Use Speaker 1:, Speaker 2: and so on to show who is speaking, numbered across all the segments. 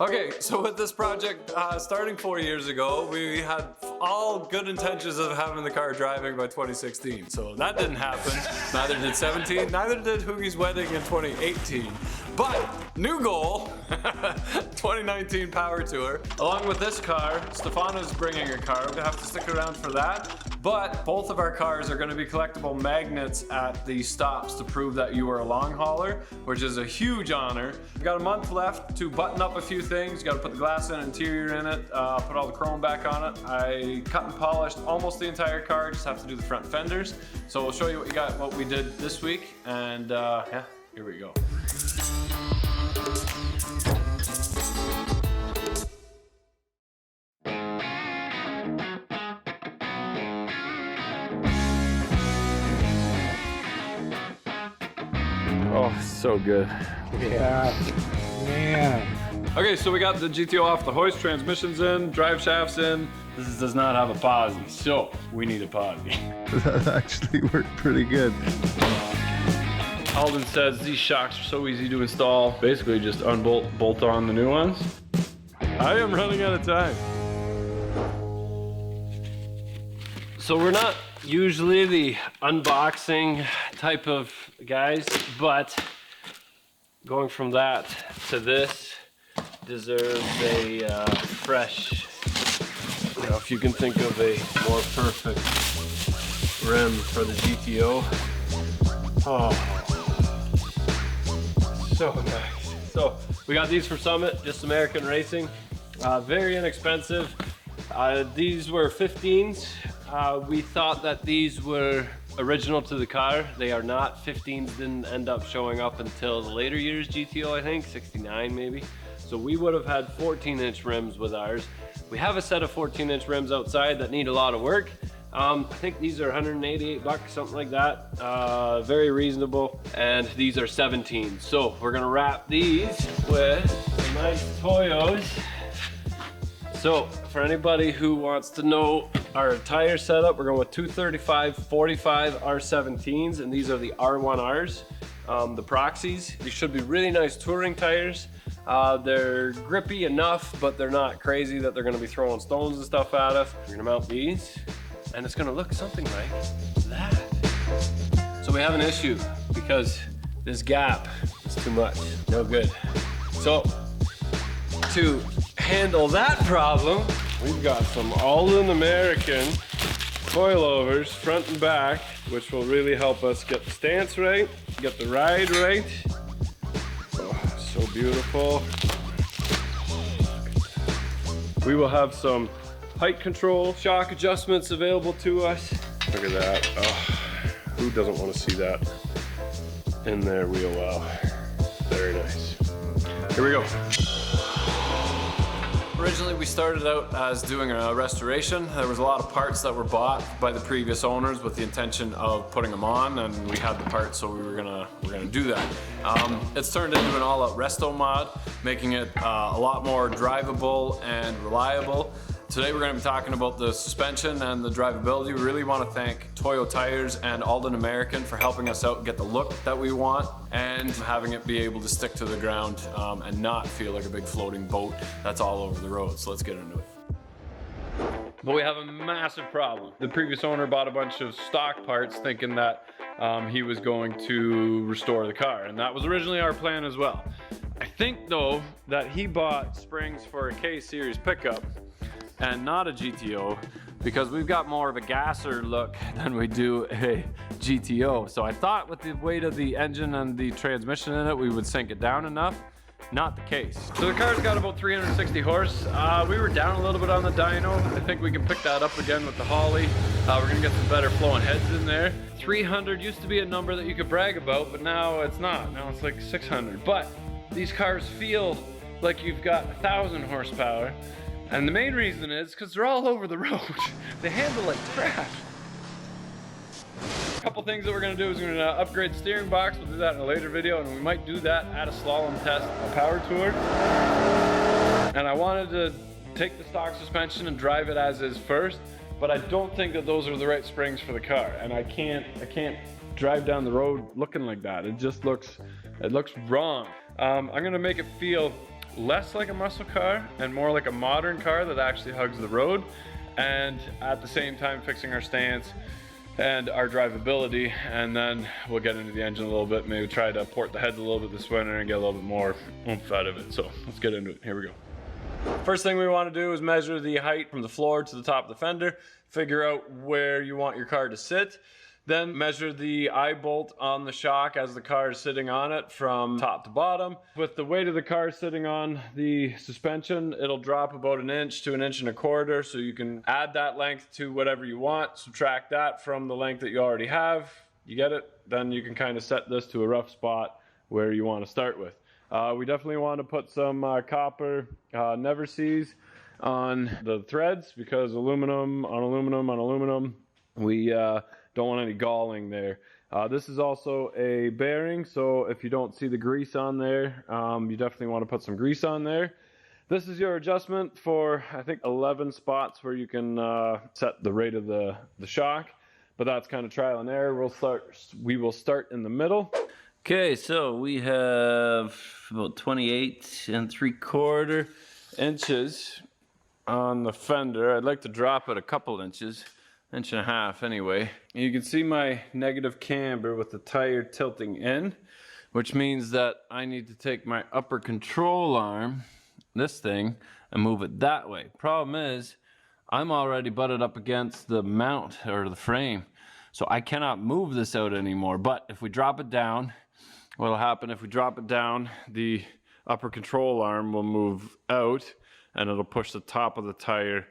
Speaker 1: Okay, so with this project, starting 4 years ago, we had all good intentions of having the car driving by 2016. So that didn't happen. Neither did 17, neither did Hoogie's wedding in 2018. But new goal, 2019 Power Tour. Along with this car, Stefano's bringing a car. We're gonna have to stick around for that. But both of our cars are gonna be collectible magnets at the stops to prove that you are a long hauler, which is a huge honor. We've got a month left to button up a few things. You gotta put the glass and interior in it, put all the chrome back on it. I cut and polished almost the entire car, just have to do the front fenders. So we'll show you what we did this week, and yeah, here we go. Oh, so good.
Speaker 2: Yeah, man.
Speaker 1: Okay, so we got the GTO off the hoist, transmissions in, drive shafts in. This does not have a posi, so we need a posi.
Speaker 3: That actually worked pretty good.
Speaker 1: Aldan says these shocks are so easy to install. Basically just unbolt, bolt on the new ones. I am running out of time.
Speaker 4: So we're not usually the unboxing type of guys, but going from that to this deserves a fresh, you know, if you can think of a more perfect rim for the GTO. Oh, so nice. So we got these for Summit, just American Racing. Very inexpensive. These were 15s. We thought that these were original to the car. They are not. 15s didn't end up showing up until the later years GTO, I think, 69 maybe. So we would have had 14-inch rims with ours. We have a set of 14-inch rims outside that need a lot of work. I think these are 188 bucks, something like that. Very reasonable. And these are 17. So we're gonna wrap these with some nice Toyos. So for anybody who wants to know our tire setup, we're going with 235/45 R17s, and these are the R1Rs, the Proxes. These should be really nice touring tires. They're grippy enough, but they're not crazy that they're gonna be throwing stones and stuff at us. We're gonna mount these, and it's gonna look something like that. So we have an issue because this gap is too much, no good. So to handle that problem, we've got some Aldan American coilovers front and back, which will really help us get the stance right, get the ride right. Oh, so beautiful. We will have some height control, shock adjustments available to us. Look at that. Oh, who doesn't want to see that in their wheel well? Very nice. Here we go.
Speaker 1: Originally, we started out as doing a restoration. There was a lot of parts that were bought by the previous owners with the intention of putting them on, and we had the parts, so we're gonna do that. It's turned into an all-out resto mod, making it a lot more drivable and reliable. Today we're going to be talking about the suspension and the drivability. We really want to thank Toyo Tires and Aldan American for helping us out and get the look that we want, and having it be able to stick to the ground and not feel like a big floating boat that's all over the road. So let's get into it. But we have a massive problem. The previous owner bought a bunch of stock parts thinking that he was going to restore the car, and that was originally our plan as well. I think though that he bought springs for a K-Series pickup and not a GTO, because we've got more of a gasser look than we do a GTO. So I thought with the weight of the engine and the transmission in it, we would sink it down enough. Not the case. So the car's got about 360 horse. We were down a little bit on the dyno. I think we can pick that up again with the Holly. We're gonna get some better flowing heads in there. 300 used to be a number that you could brag about, but now it's not. Now it's like 600. But these cars feel like you've got 1,000 horsepower. And the main reason is because they're all over the road. They handle like trash. A couple things that we're gonna do is we're gonna upgrade the steering box. We'll do that in a later video, and we might do that at a slalom test, a power tour. And I wanted to take the stock suspension and drive it as is first, but I don't think that those are the right springs for the car. And I can't drive down the road looking like that. It just looks wrong. I'm gonna make it feel less like a muscle car and more like a modern car that actually hugs the road, and at the same time fixing our stance and our drivability. And then we'll get into the engine a little bit, maybe try to port the heads a little bit this winter and get a little bit more oomph out of it. So let's get into it. Here we go. First thing we want to do is measure the height from the floor to the top of the fender, figure out where you want your car to sit, then measure the eye bolt on the shock as the car is sitting on it from top to bottom. With the weight of the car sitting on the suspension, it'll drop about 1 inch to 1.25 inches, so you can add that length to whatever you want, subtract that from the length that you already have. You get it? Then you can kind of set this to a rough spot where you want to start with. We definitely want to put some copper never sees on the threads, because aluminum on aluminum on aluminum, we don't want any galling there. This is also a bearing, so if you don't see the grease on there, you definitely want to put some grease on there. This is your adjustment for, I think, 11 spots where you can set the rate of the shock, but that's kind of trial and error. We will start in the middle.
Speaker 5: Okay, so we have about 28 3/4 inches on the fender. I'd like to drop it a couple inches, 1.5 inches anyway. You can see my negative camber with the tire tilting in, which means that I need to take my upper control arm, this thing, and move it that way. Problem is, I'm already butted up against the mount or the frame, so I cannot move this out anymore. But if we drop it down, what'll happen if we drop it down, the upper control arm will move out and it'll push the top of the tire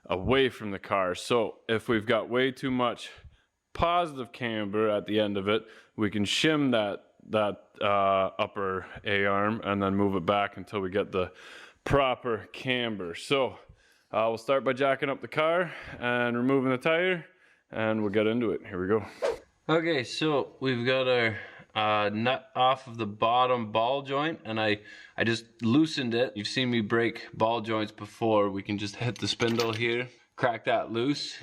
Speaker 5: away from the car. So if we've got way too much positive camber at the end of it, we can shim that upper A-arm and then move it back until we get the proper camber. So we'll start by jacking up the car and removing the tire, and we'll get into it. Here we go. Okay, so we've got our nut off of the bottom ball joint, and I just loosened it. You've seen me break ball joints before. We can just hit the spindle here, crack that loose.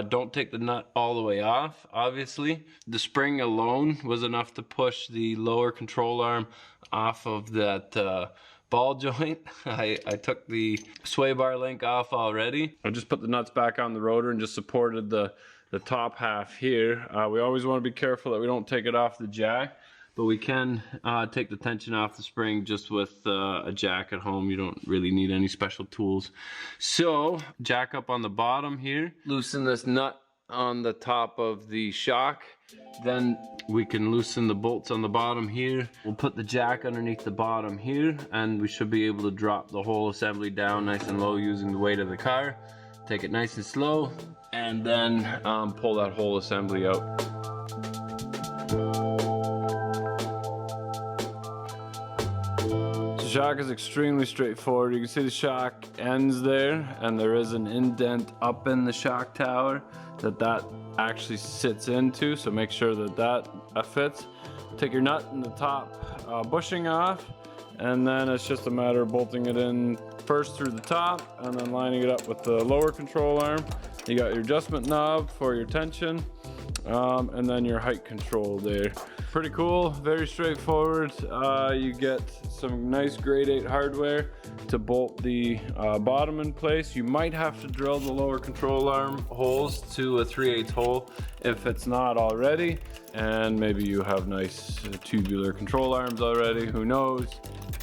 Speaker 5: Don't take the nut all the way off, obviously. The spring alone was enough to push the lower control arm off of that ball joint. I took the sway bar link off already.
Speaker 1: I just put the nuts back on the rotor and just supported the top half here. We always want to be careful that we don't take it off the jack,
Speaker 5: but we can take the tension off the spring just with a jack at home. You don't really need any special tools. So jack up on the bottom here, loosen this nut on the top of the shock, then we can loosen the bolts on the bottom here. We'll put the jack underneath the bottom here, and we should be able to drop the whole assembly down nice and low using the weight of the car. Take it nice and slow, and then pull that whole assembly out.
Speaker 1: The shock is extremely straightforward. You can see the shock ends there, and there is an indent up in the shock tower that actually sits into, so make sure that fits. Take your nut in the top bushing off, and then it's just a matter of bolting it in first through the top and then lining it up with the lower control arm. You got your adjustment knob for your tension, and then your height control there. Pretty cool, very straightforward. You get some nice grade 8 hardware to bolt the bottom in place. You might have to drill the lower control arm holes to a 3/8 hole if it's not already, and maybe you have nice tubular control arms already, who knows,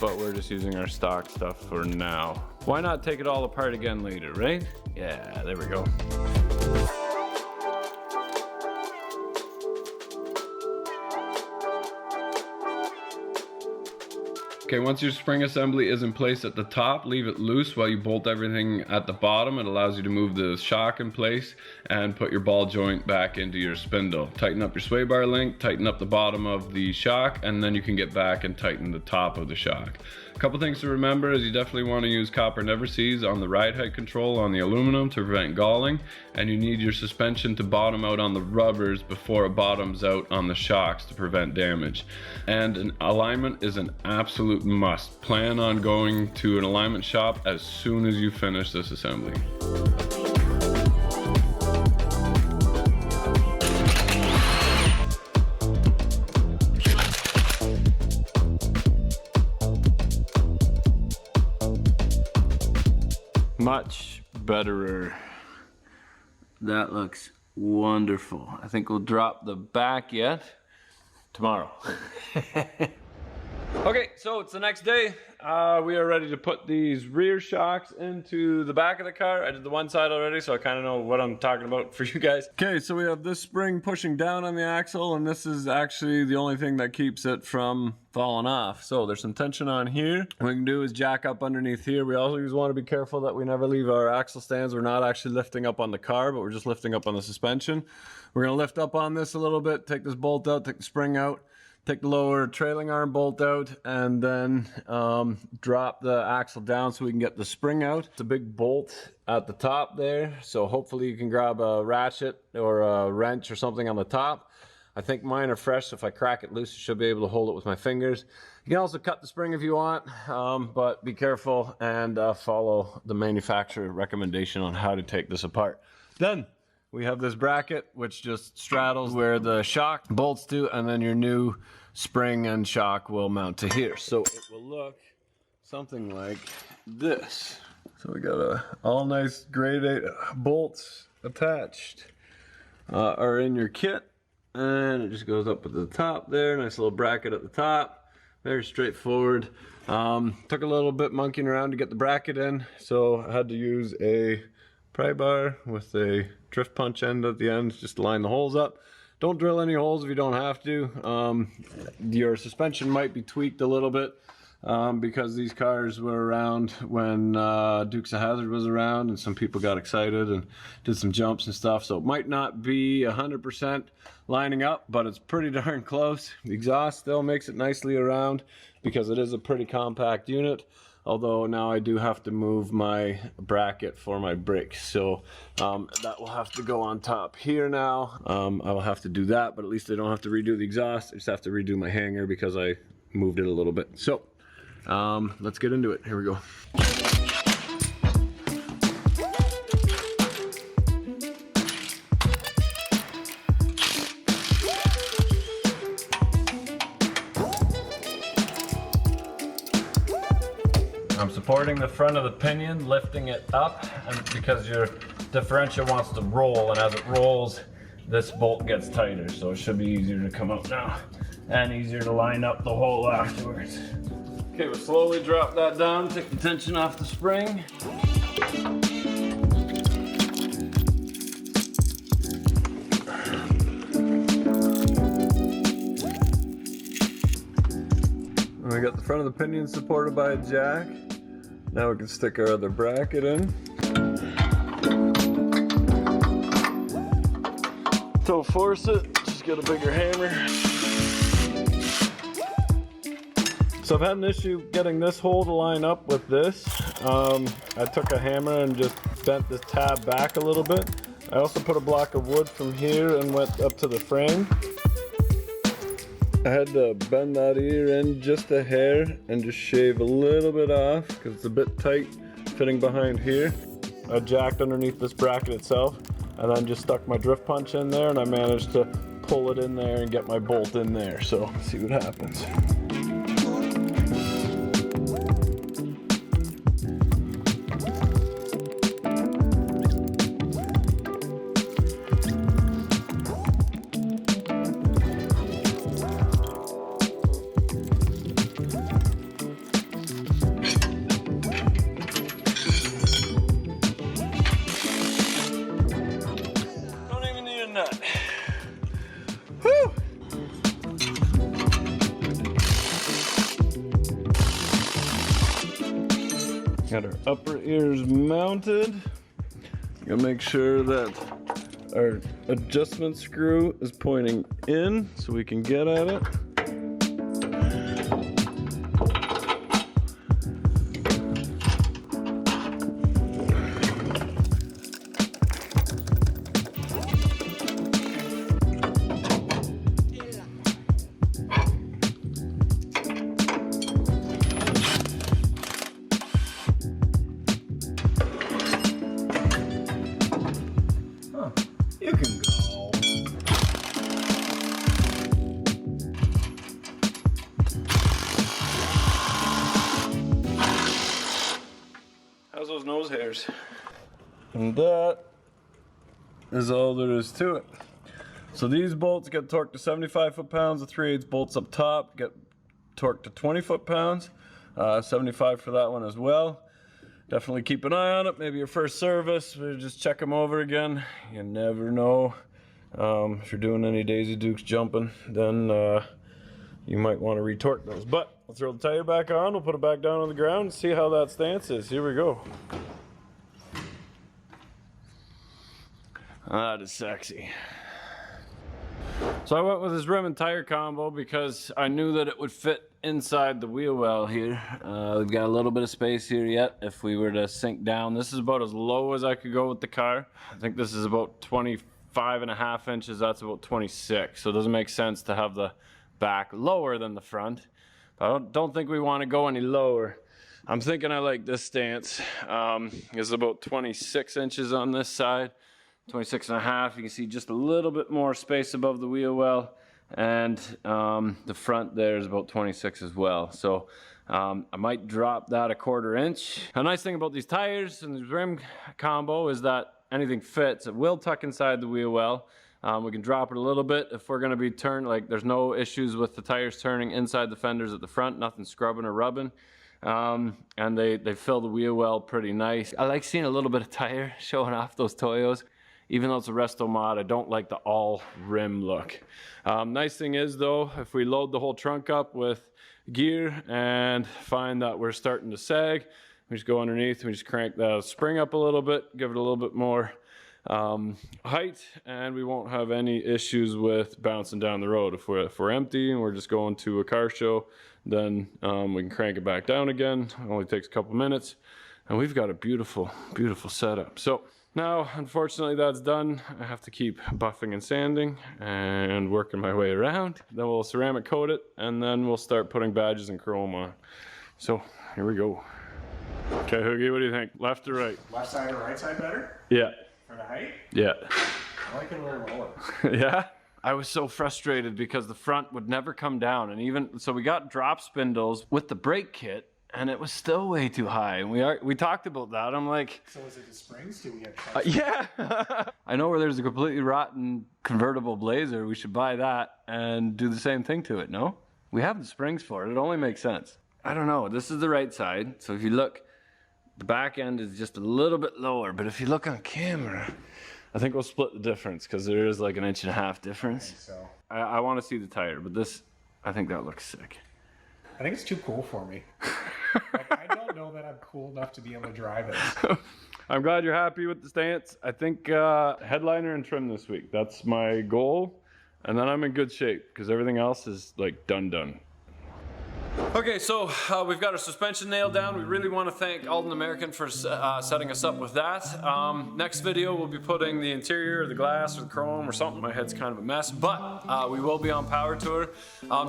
Speaker 1: but we're just using our stock stuff for now. Why not take it all apart again later, right? Yeah, there we go. Okay, once your spring assembly is in place at the top, leave it loose while you bolt everything at the bottom. It allows you to move the shock in place and put your ball joint back into your spindle. Tighten up your sway bar link, tighten up the bottom of the shock, and then you can get back and tighten the top of the shock. A couple things to remember is you definitely want to use copper never sees on the ride height control on the aluminum to prevent galling, and you need your suspension to bottom out on the rubbers before it bottoms out on the shocks to prevent damage. And an alignment is an absolute must. Plan on going to an alignment shop as soon as you finish this assembly.
Speaker 5: Much betterer. That looks wonderful. I think we'll drop the back yet tomorrow. Okay, so it's the next day. We are ready to put these rear shocks into the back of the car. I did the one side already, so I kind of know what I'm talking about for you guys. Okay, so we have this spring pushing down on the axle, and this is actually the only thing that keeps it from falling off. So there's some tension on here. What we can do is jack up underneath here. We always want to be careful that we never leave our axle stands. We're not actually lifting up on the car, but we're just lifting up on the suspension. We're gonna lift up on this a little bit, take this bolt out, take the spring out, take the lower trailing arm bolt out, and then drop the axle down so we can get the spring out. It's a big bolt at the top there, so hopefully you can grab a ratchet or a wrench or something on the top. I think mine are fresh, so if I crack it loose, I should be able to hold it with my fingers. You can also cut the spring if you want, but be careful and follow the manufacturer recommendation on how to take this apart. Then we have this bracket, which just straddles where the shock bolts to, and then your new spring and shock will mount to here. So it will look something like this. So we got a all nice grade 8 bolts attached, are in your kit, and it just goes up at the top there. Nice little bracket at the top. Very straightforward. Took a little bit monkeying around to get the bracket in, so I had to use a pry bar with a drift punch end at the end just to line the holes up. Don't drill any holes if you don't have to. Your suspension might be tweaked a little bit because these cars were around when Dukes of Hazzard was around, and some people got excited and did some jumps and stuff, so it might not be 100% lining up, but it's pretty darn close. The exhaust still makes it nicely around because it is a pretty compact unit. Although now I do have to move my bracket for my brakes, so that will have to go on top here now. I will have to do that, but at least I don't have to redo the exhaust. I just have to redo my hanger because I moved it a little bit. So let's get into it. Here we go. I'm supporting the front of the pinion, lifting it up, and because your differential wants to roll, and as it rolls, this bolt gets tighter, so it should be easier to come out now, and easier to line up the hole afterwards. Okay, we'll slowly drop that down, take the tension off the spring. We got the front of the pinion supported by a jack. Now we can stick our other bracket in. Don't force it, just get a bigger hammer. So I've had an issue getting this hole to line up with this. I took a hammer and just bent this tab back a little bit. I also put a block of wood from here and went up to the frame. I had to bend that ear in just a hair and just shave a little bit off because it's a bit tight fitting behind here. I jacked underneath this bracket itself and then just stuck my drift punch in there, and I managed to pull it in there and get my bolt in there. So let's see what happens. Nut. Whew. Got our upper ears mounted. Gotta make sure that our adjustment screw is pointing in so we can get at it. You can go. How's those nose hairs? And that is all there is to it. So these bolts get torqued to 75 foot-pounds. The 3/8 bolts up top get torqued to 20 foot-pounds. 75 for that one as well. Definitely keep an eye on it. Maybe your first service, we just check them over again. You never know. If you're doing any Daisy Dukes jumping, then you might want to retorque those. But we'll throw the tire back on, we'll put it back down on the ground and see how that stance is. Here we go. That is sexy. So I went with this rim and tire combo because I knew that it would fit inside the wheel well here. We've got a little bit of space here yet if we were to sink down. This is about as low as I could go with the car. I think this is about 25.5 inches. That's about 26. So it doesn't make sense to have the back lower than the front. But I don't think we want to go any lower. I'm thinking I like this stance. It's about 26 inches on this side. 26.5. You can see just a little bit more space above the wheel well, and the front there is about 26 as well. So I might drop that a 1/4 inch. A nice thing about these tires and this rim combo is that anything fits. It will tuck inside the wheel well. We can drop it a little bit if we're going to be turned. Like, there's no issues with the tires turning inside the fenders at the front. Nothing scrubbing or rubbing. And they fill the wheel well pretty nice. I like seeing a little bit of tire showing off those Toyos. Even though it's a resto mod, I don't like the all rim look. Nice thing is though, if we load the whole trunk up with gear and find that we're starting to sag, we just go underneath and we just crank the spring up a little bit, give it a little bit more height, and we won't have any issues with bouncing down the road. If we're empty and we're just going to a car show, then we can crank it back down again. It only takes a couple minutes, and we've got a beautiful, beautiful setup. So now, unfortunately, that's done. I have to keep buffing and sanding and working my way around. Then we'll ceramic coat it, and then we'll start putting badges and chrome on. So here we go. Okay, Hoogie, what do you think? Left or right?
Speaker 2: Left side or right side better?
Speaker 5: Yeah.
Speaker 2: For the height?
Speaker 5: Yeah.
Speaker 2: I like it a little lower.
Speaker 5: Yeah? I was so frustrated because the front would never come down, and even so we got drop spindles with the brake kit, and it was still way too high. And we talked about that. I'm like,
Speaker 2: So is it the springs? Do we get
Speaker 5: yeah. I know where there's a completely rotten convertible Blazer. We should buy that and do the same thing to it, no? We have the springs for it. It only makes sense. I don't know. This is the right side. So if you look, the back end is just a little bit lower. But if you look on camera, I think we'll split the difference because there is like 1.5 inch difference.
Speaker 2: So
Speaker 5: I want to see the tire, but this, I think that looks sick.
Speaker 2: I think it's too cool for me. Like, I don't know that I'm cool enough to be able to drive it.
Speaker 5: I'm glad you're happy with the stance. I think headliner and trim this week. That's my goal. And then I'm in good shape because everything else is like done. Okay, so we've got our suspension nailed down. We really want to thank Aldan American for setting us up with that. Next video, we'll be putting the interior, or the glass, or the chrome, or something. My head's kind of a mess, but we will be on Power Tour.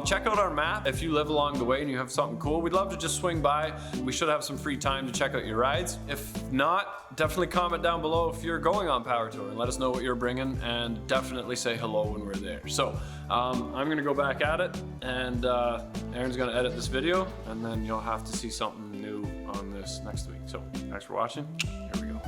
Speaker 5: Check out our map if you live along the way and you have something cool. We'd love to just swing by. We should have some free time to check out your rides. If not, definitely comment down below if you're going on Power Tour and let us know what you're bringing, and definitely say hello when we're there. So I'm gonna go back at it, and Aaron's gonna edit this video, and then you'll have to see something new on this next week. So thanks for watching. Here we go.